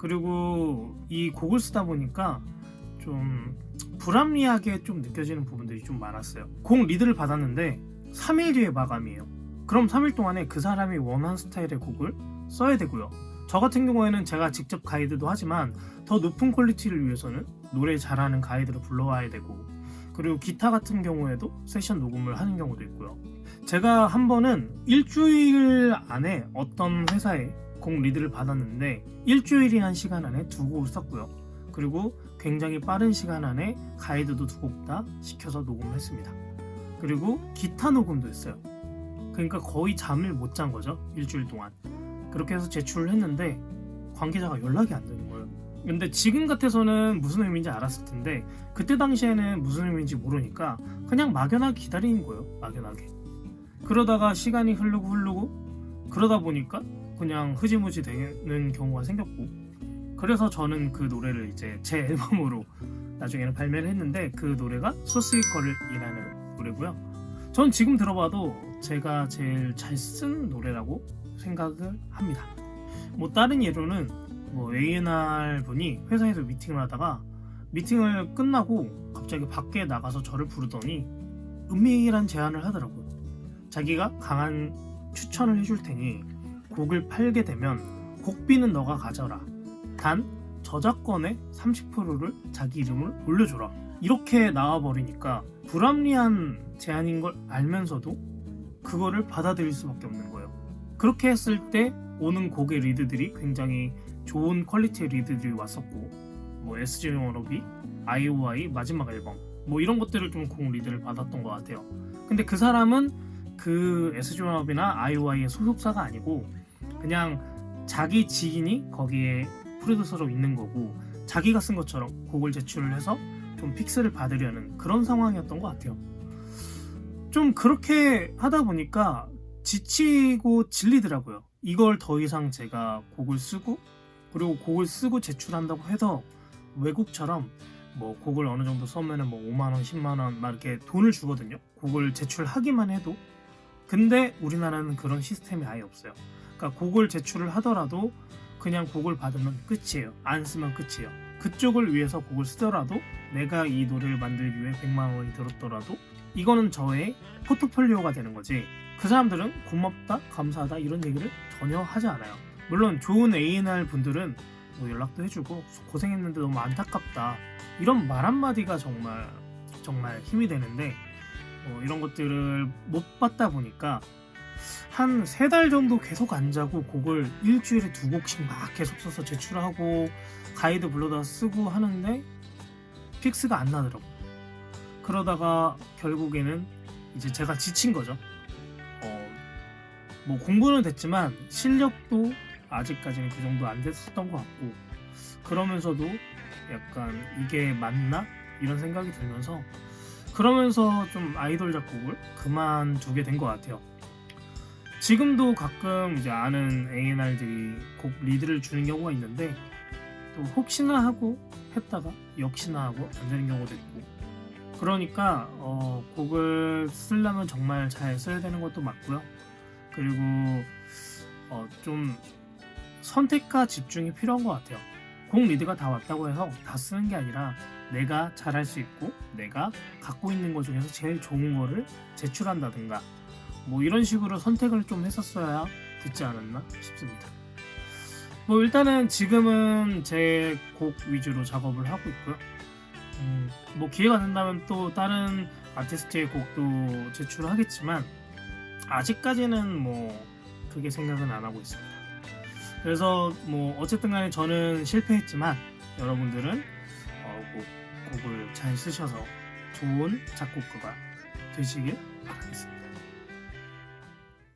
그리고 이 곡을 쓰다 보니까 좀 불합리하게 좀 느껴지는 부분들이 좀 많았어요. 곡 리드를 받았는데 3일 뒤에 마감이에요. 그럼 3일 동안에 그 사람이 원하는 스타일의 곡을 써야 되고요. 저 같은 경우에는 제가 직접 가이드도 하지만 더 높은 퀄리티를 위해서는 노래 잘하는 가이드를 불러와야 되고, 그리고 기타 같은 경우에도 세션 녹음을 하는 경우도 있고요. 제가 한 번은 일주일 안에 어떤 회사에 곡 리드를 받았는데 일주일이란 시간 안에 2곡을 썼고요. 그리고 굉장히 빠른 시간 안에 가이드도 2곡 다 시켜서 녹음을 했습니다. 그리고 기타 녹음도 했어요. 그러니까 거의 잠을 못 잔 거죠, 일주일 동안. 그렇게 해서 제출을 했는데 관계자가 연락이 안 되는 거예요. 근데 지금 같아서는 무슨 의미인지 알았을 텐데 그때 당시에는 무슨 의미인지 모르니까 그냥 막연하게 기다리는 거예요. 막연하게. 그러다가 시간이 흐르고 그러다 보니까 그냥 흐지부지 되는 경우가 생겼고, 그래서 저는 그 노래를 이제 제 앨범으로 나중에는 발매를 했는데 그 노래가 소스이컬이라는 노래고요. 전 지금 들어봐도 제가 제일 잘 쓴 노래라고 생각을 합니다. 뭐 다른 예로는 뭐 A&R 분이 회사에서 미팅을 하다가 미팅을 끝나고 갑자기 밖에 나가서 저를 부르더니 음미행이란 제안을 하더라고요. 자기가 강한 추천을 해줄 테니 곡을 팔게 되면 곡비는 너가 가져라. 단 저작권의 30%를 자기 이름을 올려줘라. 이렇게 나와버리니까 불합리한 제안인 걸 알면서도 그거를 받아들일 수밖에 없는 거예요. 그렇게 했을 때 오는 곡의 리드들이 굉장히 좋은 퀄리티의 리드들이 왔었고, 뭐 SG 워너비, IOI 마지막 앨범 뭐 이런 것들을 좀 곡 리드를 받았던 것 같아요. 근데 그 사람은 그 SG 워너비나 IOI의 소속사가 아니고 그냥 자기 지인이 거기에 프로듀서로 있는 거고, 자기가 쓴 것처럼 곡을 제출을 해서 좀 픽스를 받으려는 그런 상황이었던 것 같아요. 좀 그렇게 하다 보니까 지치고 질리더라고요. 이걸 더 이상 제가 곡을 쓰고, 그리고 곡을 쓰고 제출한다고 해서 외국처럼 뭐 곡을 어느 정도 써면은 뭐 5만원, 10만원 막 이렇게 돈을 주거든요. 곡을 제출하기만 해도. 근데 우리나라는 그런 시스템이 아예 없어요. 그러니까 곡을 제출을 하더라도 그냥 곡을 받으면 끝이에요. 안 쓰면 끝이에요. 그쪽을 위해서 곡을 쓰더라도, 내가 이 노래를 만들기 위해 100만 원이 들었더라도 이거는 저의 포트폴리오가 되는 거지, 그 사람들은 고맙다, 감사하다 이런 얘기를 전혀 하지 않아요. 물론 좋은 A&R 분들은 뭐 연락도 해주고 고생했는데 너무 안타깝다 이런 말 한마디가 정말 힘이 되는데, 이런 것들을 못 받다 보니까 한 3달 정도 계속 안 자고 곡을 일주일에 2곡씩 막 계속 써서 제출하고 가이드 불러다 쓰고 하는데 픽스가 안 나더라고. 그러다가 결국에는 이제 제가 지친 거죠. 뭐 공부는 됐지만 실력도 아직까지는 그 정도 안 됐었던 것 같고, 그러면서도 약간 이게 맞나? 이런 생각이 들면서, 그러면서 좀 아이돌 작곡을 그만두게 된 것 같아요. 지금도 가끔 이제 아는 A&R들이 곡 리드를 주는 경우가 있는데, 또 혹시나 하고 했다가 역시나 하고 안 되는 경우도 있고, 그러니까 곡을 쓰려면 정말 잘 써야 되는 것도 맞고요. 그리고 좀 선택과 집중이 필요한 것 같아요. 곡 리드가 다 왔다고 해서 다 쓰는 게 아니라 내가 잘할 수 있고 내가 갖고 있는 것 중에서 제일 좋은 거를 제출한다든가 뭐 이런 식으로 선택을 좀 했었어야 됐지 않았나 싶습니다. 뭐 일단은 지금은 제 곡 위주로 작업을 하고 있고요. 뭐 기회가 된다면 또 다른 아티스트의 곡도 제출하겠지만 아직까지는 뭐 그게 생각은 안 하고 있습니다. 그래서 뭐 어쨌든 간에 저는 실패했지만 여러분들은 곡을 잘 쓰셔서 좋은 작곡가가 되시길 바라겠습니다.